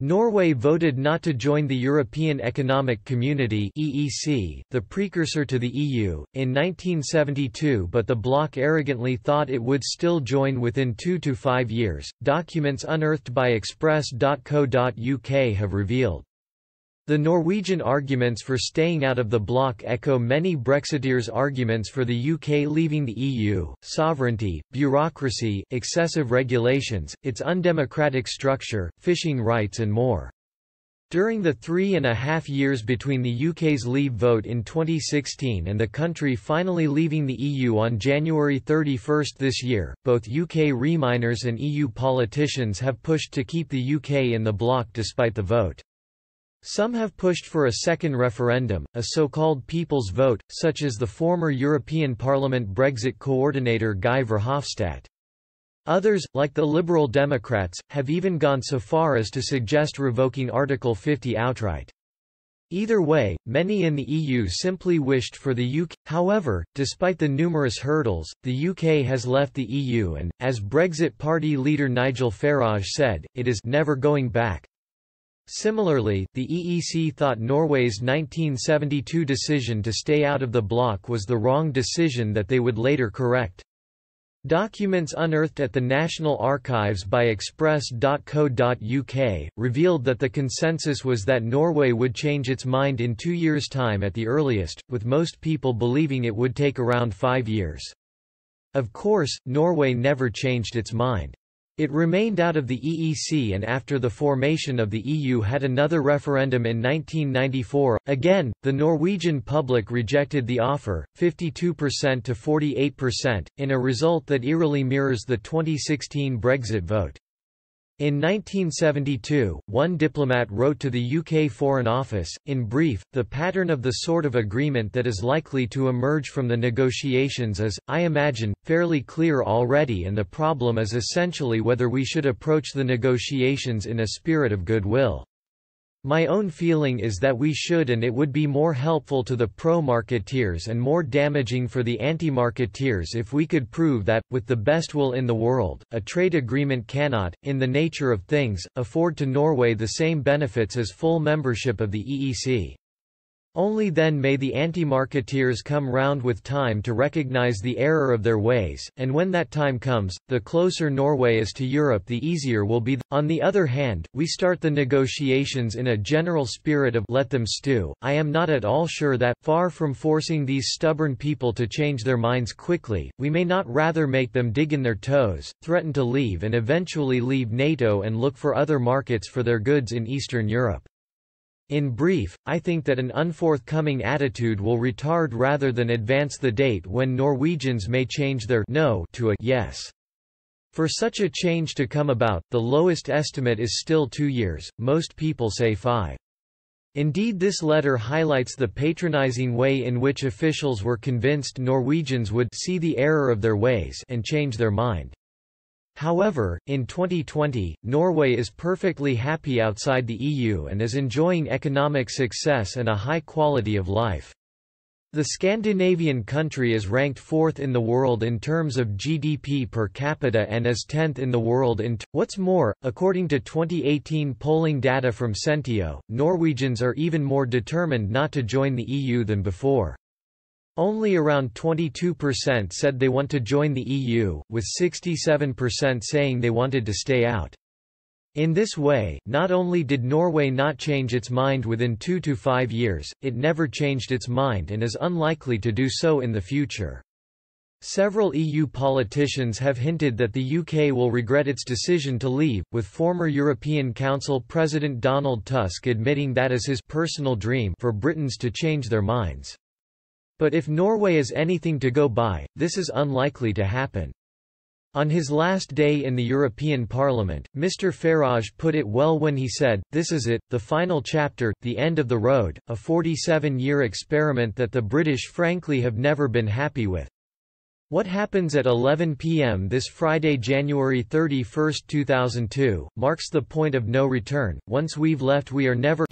Norway voted not to join the European Economic Community (EEC), the precursor to the EU, in 1972, but the bloc arrogantly thought it would still join within 2 to 5 years. Documents unearthed by Express.co.uk have revealed. The Norwegian arguments for staying out of the bloc echo many Brexiteers' arguments for the UK leaving the EU: sovereignty, bureaucracy, excessive regulations, its undemocratic structure, fishing rights and more. During the 3.5 years between the UK's leave vote in 2016 and the country finally leaving the EU on January 31 this year, both UK Remainers and EU politicians have pushed to keep the UK in the bloc despite the vote. Some have pushed for a second referendum, a so-called people's vote, such as the former European Parliament Brexit coordinator Guy Verhofstadt. Others, like the Liberal Democrats, have even gone so far as to suggest revoking Article 50 outright. Either way, many in the EU simply wished for the UK. However, despite the numerous hurdles, the UK has left the EU and, as Brexit Party leader Nigel Farage said, it is never going back. Similarly, the EEC thought Norway's 1972 decision to stay out of the bloc was the wrong decision that they would later correct. Documents unearthed at the National Archives by Express.co.uk revealed that the consensus was that Norway would change its mind in 2 years' time at the earliest, with most people believing it would take around 5 years. Of course, Norway never changed its mind. It remained out of the EEC and after the formation of the EU had another referendum in 1994. Again, the Norwegian public rejected the offer, 52% to 48%, in a result that eerily mirrors the 2016 Brexit vote. In 1972, one diplomat wrote to the UK Foreign Office, in brief, the pattern of the sort of agreement that is likely to emerge from the negotiations is, I imagine, fairly clear already, and the problem is essentially whether we should approach the negotiations in a spirit of goodwill. My own feeling is that we should, and it would be more helpful to the pro-marketeers and more damaging for the anti-marketeers if we could prove that, with the best will in the world, a trade agreement cannot, in the nature of things, afford to Norway the same benefits as full membership of the EEC. Only then may the anti-marketeers come round with time to recognize the error of their ways, and when that time comes, the closer Norway is to Europe the easier will be. On the other hand, we start the negotiations in a general spirit of let them stew. I am not at all sure that, far from forcing these stubborn people to change their minds quickly, we may not rather make them dig in their toes, threaten to leave and eventually leave NATO and look for other markets for their goods in Eastern Europe. In brief, I think that an unforthcoming attitude will retard rather than advance the date when Norwegians may change their no to a yes. For such a change to come about, the lowest estimate is still 2 years, most people say 5. Indeed, this letter highlights the patronizing way in which officials were convinced Norwegians would see the error of their ways and change their mind. However, in 2020, Norway is perfectly happy outside the EU and is enjoying economic success and a high quality of life. The Scandinavian country is ranked 4th in the world in terms of GDP per capita and is 10th in the world in what's more, according to 2018 polling data from Sentio, Norwegians are even more determined not to join the EU than before. Only around 22% said they want to join the EU, with 67% saying they wanted to stay out. In this way, not only did Norway not change its mind within 2 to 5 years, it never changed its mind and is unlikely to do so in the future. Several EU politicians have hinted that the UK will regret its decision to leave, with former European Council President Donald Tusk admitting that is his personal dream for Britons to change their minds. But if Norway is anything to go by, this is unlikely to happen. On his last day in the European Parliament, Mr. Farage put it well when he said, "This is it, the final chapter, the end of the road, a 47-year experiment that the British frankly have never been happy with." What happens at 11 p.m. this Friday, January 31, 2002, marks the point of no return. Once we've left, we are never